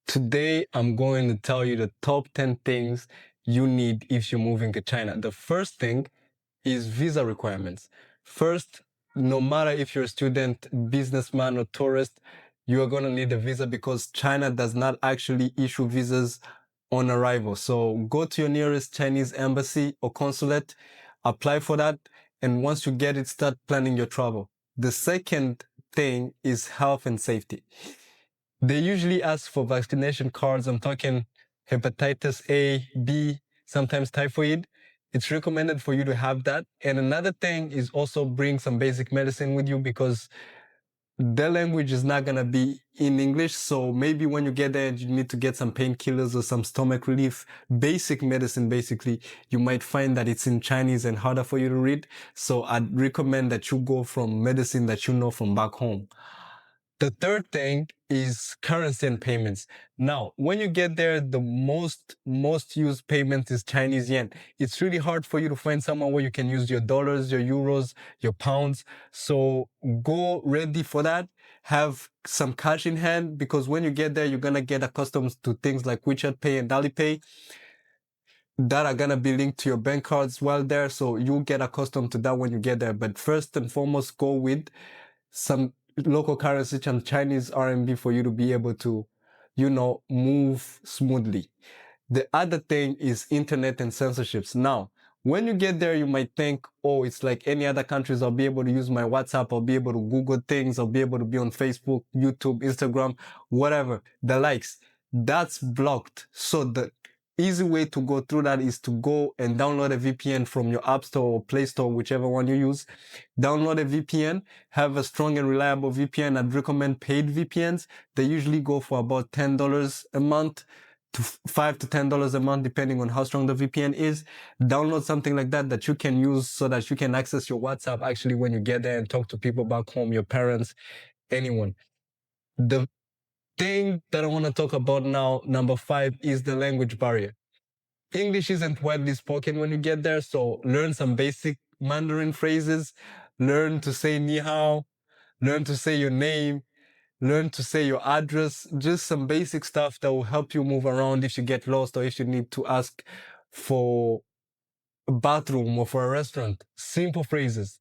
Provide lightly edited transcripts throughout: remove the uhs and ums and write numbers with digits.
Today, I'm going to tell you the top 10 things you need if you're moving to China. The first thing is visa requirements. First, no matter if you're a student, businessman, or tourist, you are going to need a visa because China does not actually issue visas on arrival. So go to your nearest Chinese embassy or consulate, apply for that, and once you get it, start planning your travel. The second thing is health and safety. They usually ask for vaccination cards. I'm talking hepatitis A, B, sometimes typhoid. It's recommended for you to have that. And another thing is also bring some basic medicine with you because their language is not going to be in English. So maybe when you get there, you need to get some painkillers or some stomach relief, basic medicine, basically. You might find that it's in Chinese and harder for you to read. So I'd recommend that you go from medicine that you know from back home. The third thing is currency and payments. Now, when you get there, the most used payment is Chinese yen. It's really hard for you to find someone where you can use your dollars, your euros, your pounds. So go ready for that. Have some cash in hand because when you get there, you're going to get accustomed to things like WeChat Pay and Alipay that are going to be linked to your bank cards while there. So you'll get accustomed to that when you get there. But first and foremost, go with some local currency and Chinese RMB for you to be able to, move smoothly. The other thing is internet and censorships. Now, when you get there, you might think, oh, it's like any other countries. I'll be able to use my WhatsApp. I'll be able to Google things. I'll be able to be on Facebook, YouTube, Instagram, whatever, the likes. That's blocked. So the easy way to go through that is to go and download a VPN from your App Store or Play Store, whichever one you use. Download a VPN, have a strong and reliable VPN. I'd recommend paid VPNs. They usually go for about $10 a month to $5 to $10 a month, depending on how strong the VPN is. Download something like that you can use so that you can access your WhatsApp actually when you get there and talk to people back home, your parents, anyone. The thing that I want to talk about now, number 5, is the language barrier. English isn't widely spoken when you get there, so learn some basic Mandarin phrases, learn to say ni hao, learn to say your name, learn to say your address, just some basic stuff that will help you move around if you get lost or if you need to ask for a bathroom or for a restaurant. Simple phrases.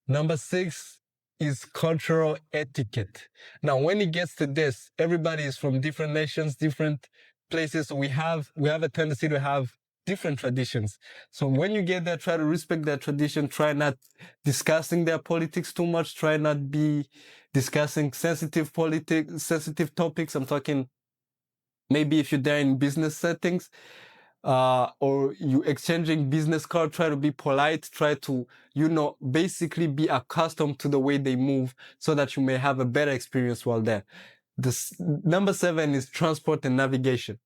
Number 6 is cultural etiquette. Now, when it gets to this, everybody is from different nations, different places. So we have a tendency to have different traditions. So when you get there, try to respect their tradition. Try not discussing their politics too much. Try not be discussing sensitive topics. I'm talking maybe if you're there in business settings, or you exchanging business card, try to be polite, try to, basically be accustomed to the way they move so that you may have a better experience while there. Number 7 is transport and navigation.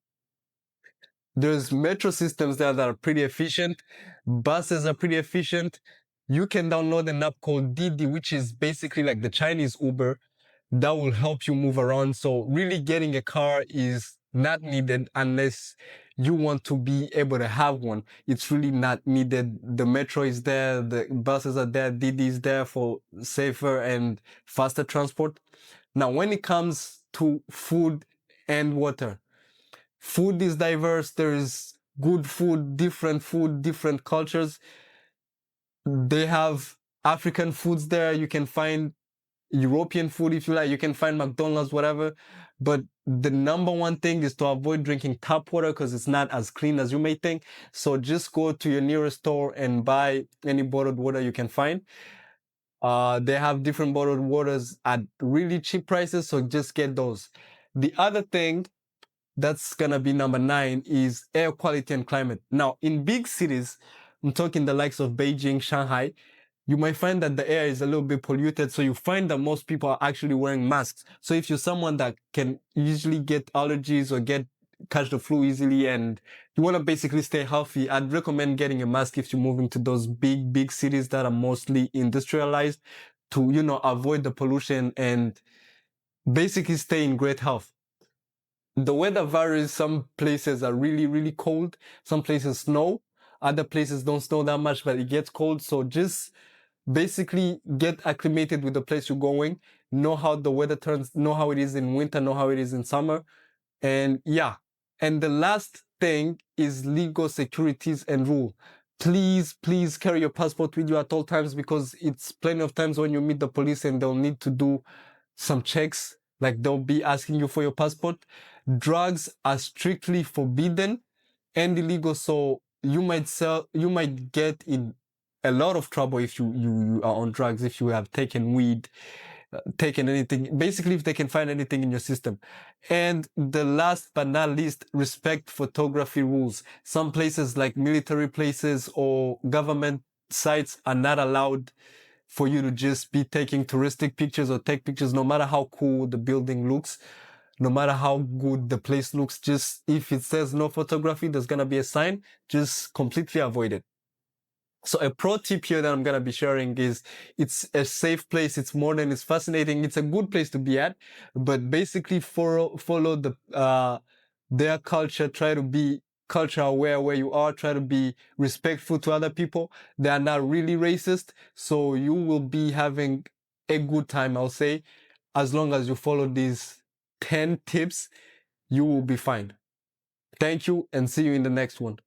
There's metro systems there that are pretty efficient. Buses are pretty efficient. You can download an app called Didi, which is basically like the Chinese Uber that will help you move around. So really getting a car is not needed unless you want to be able to have one. It's really not needed. The metro is there. The buses are there. Didi is there for safer and faster transport. Now, when it comes to food and water, food is diverse. There is good food, different cultures. They have African foods there. You can find European food if you like. You can find McDonald's, whatever. But the number one thing is to avoid drinking tap water because it's not as clean as you may think. So just go to your nearest store and buy any bottled water you can find. They have different bottled waters at really cheap prices, so just get those. The other thing that's gonna be number 9 is air quality and climate. Now, in big cities, I'm talking the likes of Beijing, Shanghai, you might find that the air is a little bit polluted. So you find that most people are actually wearing masks. So if you're someone that can usually get allergies or catch the flu easily and you want to basically stay healthy, I'd recommend getting a mask if you're moving to those big cities that are mostly industrialized to, avoid the pollution and basically stay in great health. The weather varies. Some places are really cold. Some places snow. Other places don't snow that much, but it gets cold. So just basically get acclimated with the place you're going. Know how the weather turns, know how it is in winter, know how it is in summer. And yeah. And the last thing is legal securities and rule. Please, please carry your passport with you at all times, because it's plenty of times when you meet the police and they'll need to do some checks, like they'll be asking you for your passport. Drugs are strictly forbidden and illegal, so you might get in a lot of trouble if you are on drugs, if you have taken weed, taken anything, basically if they can find anything in your system. And the last but not least, respect photography rules. Some places like military places or government sites are not allowed for you to just be taking touristic pictures or take pictures, no matter how cool the building looks, no matter how good the place looks. Just if it says no photography, there's gonna be a sign, just completely avoid it. So a pro tip here that I'm going to be sharing is it's a safe place. It's modern. It's fascinating. It's a good place to be at, but basically follow their culture. Try to be culture aware where you are. Try to be respectful to other people. They are not really racist. So you will be having a good time, I'll say. As long as you follow these 10 tips, you will be fine. Thank you and see you in the next one.